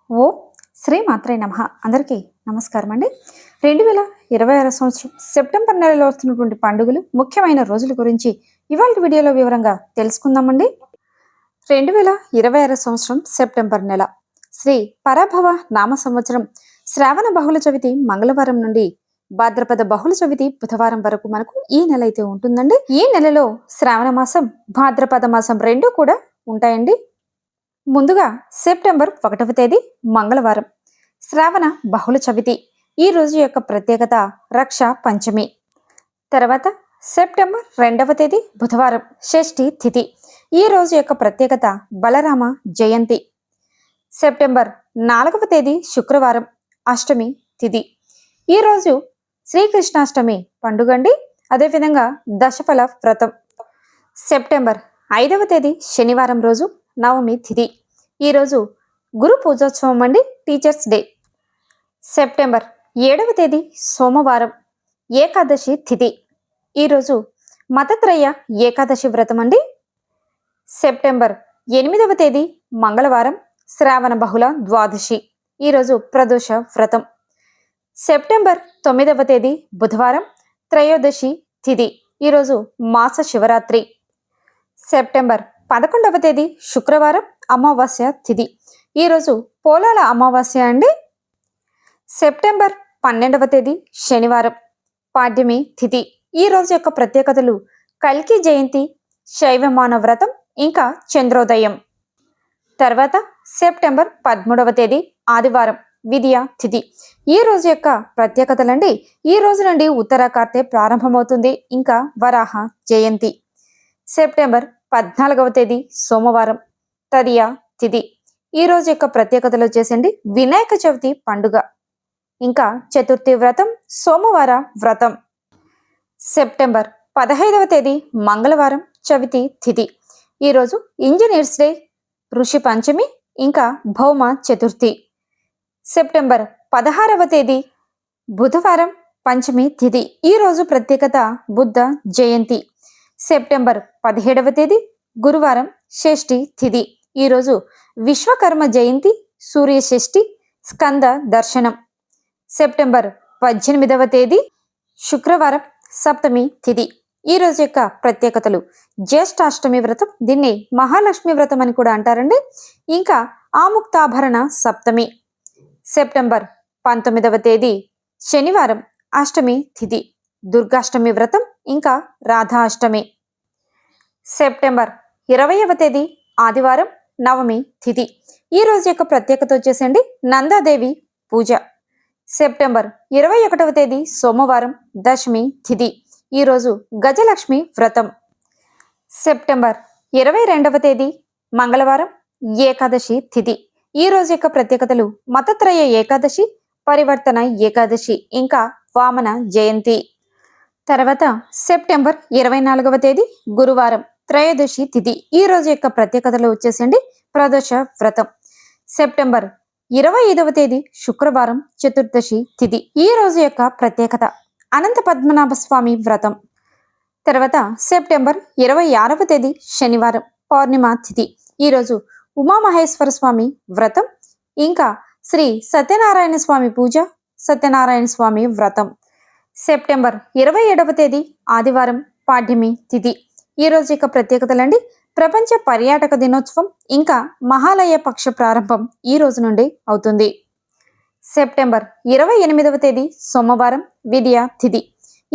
ఓ శ్రీ మాత్రే నమః. అందరికీ నమస్కారం అండి. 2026 సంవత్సరం సెప్టెంబర్ నెలలో వస్తున్నటువంటి పండుగలు, ముఖ్యమైన రోజుల గురించి ఇవాళ వీడియోలో వివరంగా తెలుసుకుందామండి. 2026 సంవత్సరం సెప్టెంబర్ నెల శ్రీ పరాభవ నామ సంవత్సరం శ్రావణ బహుళ చవితి మంగళవారం నుండి భాద్రపద బహుళ చవితి బుధవారం వరకు మనకు ఈ నెల అయితే ఉంటుందండి. ఈ నెలలో శ్రావణ మాసం, భాద్రపద మాసం రెండు కూడా ఉంటాయండి. ముందుగా సెప్టెంబర్ 1వ తేదీ మంగళవారం శ్రావణ బహుళ చవితి. ఈ రోజు యొక్క ప్రత్యేకత రక్ష పంచమి. తర్వాత సెప్టెంబర్ 2వ తేదీ బుధవారం షష్ఠి తిథి. ఈ రోజు యొక్క ప్రత్యేకత బలరామ జయంతి. సెప్టెంబర్ 4వ తేదీ శుక్రవారం అష్టమి తిథి. ఈ రోజు శ్రీకృష్ణాష్టమి పండుగండి. అదేవిధంగా దశఫల వ్రతం. సెప్టెంబర్ 5వ తేదీ శనివారం రోజు నవమి తిథి. ఈరోజు గురు పూజోత్సవం అండి, టీచర్స్ డే. సెప్టెంబర్ 7వ తేదీ సోమవారం ఏకాదశి తిథి. ఈరోజు మతత్రయ ఏకాదశి వ్రతం అండి. సెప్టెంబర్ 8వ తేదీ మంగళవారం శ్రావణ బహుళ ద్వాదశి. ఈరోజు ప్రదోష వ్రతం. సెప్టెంబర్ 9వ తేదీ బుధవారం త్రయోదశి తిథి. ఈరోజు మాస శివరాత్రి. సెప్టెంబర్ 11వ తేదీ శుక్రవారం అమావాస్య తిథి. ఈరోజు పోలాల అమావాస్య అండి. సెప్టెంబర్ 12వ తేదీ శనివారం పాడ్యమి తిథి. ఈ రోజు యొక్క ప్రత్యేకతలు కల్కి జయంతి, శైవమాన వ్రతం, ఇంకా చంద్రోదయం. తర్వాత సెప్టెంబర్ 13వ తేదీ ఆదివారం విద్యా తిథి. ఈ రోజు యొక్క ప్రత్యేకతలండి, ఈ రోజు నుండి ఉత్తరాకార్తె ప్రారంభమవుతుంది, ఇంకా వరాహ జయంతి. సెప్టెంబర్ 14వ తేదీ సోమవారం తదియ తిథి. ఈ రోజు యొక్క ప్రత్యేకతలు వచ్చేసండి వినాయక చవితి పండుగ, ఇంకా చతుర్థి వ్రతం, సోమవార వ్రతం. సెప్టెంబర్ 15వ తేదీ మంగళవారం చవితి తిథి. ఈరోజు ఇంజనీర్స్ డే, ఋషి పంచమి, ఇంకా భౌమ చతుర్థి. సెప్టెంబర్ 16వ తేదీ బుధవారం పంచమి తిథి. ఈ రోజు ప్రత్యేకత బుద్ధ జయంతి. సెప్టెంబర్ 17వ తేదీ గురువారం షష్ఠి తిథి. ఈరోజు విశ్వకర్మ జయంతి, సూర్య షష్ఠి, స్కంద దర్శనం. సెప్టెంబర్ 18వ తేదీ శుక్రవారం సప్తమి తిథి. ఈ రోజు యొక్క ప్రత్యేకతలు జ్యేష్ఠాష్టమి వ్రతం, దీన్ని మహాలక్ష్మి వ్రతం అని కూడా అంటారండి, ఇంకా ఆముక్తాభరణ సప్తమి. సెప్టెంబర్ 19వ తేదీ శనివారం అష్టమి తిథి, దుర్గాష్టమి వ్రతం, ఇంకా రాధా అష్టమి. సెప్టెంబర్ 20వ తేదీ ఆదివారం నవమి తిథి. ఈ రోజు యొక్క ప్రత్యేకత వచ్చేసండి నందాదేవి పూజ. సెప్టెంబర్ 21వ తేదీ సోమవారం దశమి తిథి. ఈరోజు గజలక్ష్మి వ్రతం. సెప్టెంబర్ 22వ తేదీ మంగళవారం ఏకాదశి తిథి. ఈ రోజు యొక్క ప్రత్యేకతలు మతత్రయ ఏకాదశి, పరివర్తన ఏకాదశి, ఇంకా వామన జయంతి. తర్వాత సెప్టెంబర్ 24వ తేదీ గురువారం త్రయోదశి తిథి. ఈ రోజు యొక్క ప్రత్యేకతలు వచ్చేసండి ప్రదోష వ్రతం. సెప్టెంబర్ 25వ తేదీ శుక్రవారం చతుర్దశి తిథి. ఈ రోజు యొక్క ప్రత్యేకత అనంత పద్మనాభ స్వామి వ్రతం. తర్వాత సెప్టెంబర్ 26వ తేదీ శనివారం పౌర్ణిమ తిథి. ఈరోజు ఉమామహేశ్వర స్వామి వ్రతం, ఇంకా శ్రీ సత్యనారాయణ స్వామి పూజ, సత్యనారాయణ స్వామి వ్రతం. సెప్టెంబర్ 27వ తేదీ ఆదివారం పాడ్యమి తిథి. ఈ రోజు యొక్క ప్రత్యేకతలండి ప్రపంచ పర్యాటక దినోత్సవం, ఇంకా మహాలయ పక్ష ప్రారంభం ఈ రోజు నుండి అవుతుంది. సెప్టెంబర్ 28వ తేదీ సోమవారం విద్యా తిథి.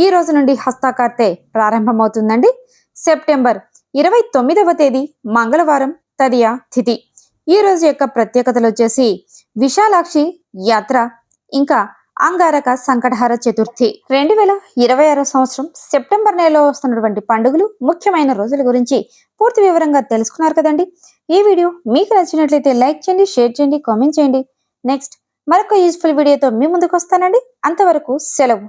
ఈ రోజు నుండి హస్తాకార్తె ప్రారంభమవుతుందండి. సెప్టెంబర్ 29వ తేదీ మంగళవారం తదియ తిథి. ఈ రోజు యొక్క ప్రత్యేకతలు వచ్చేసి విశాలాక్షి యాత్ర, ఇంకా అంగారక సంకటహర చతుర్థి. 2026 సంవత్సరం సెప్టెంబర్ నెలలో వస్తున్నటువంటి పండుగలు, ముఖ్యమైన రోజుల గురించి పూర్తి వివరంగా తెలుసుకున్నారు కదండి. ఈ వీడియో మీకు నచ్చినట్లయితే లైక్ చేయండి, షేర్ చేయండి, కామెంట్ చేయండి. నెక్స్ట్ మరొక యూస్ఫుల్ వీడియోతో మీ ముందుకు వస్తానండి. అంతవరకు సెలవు.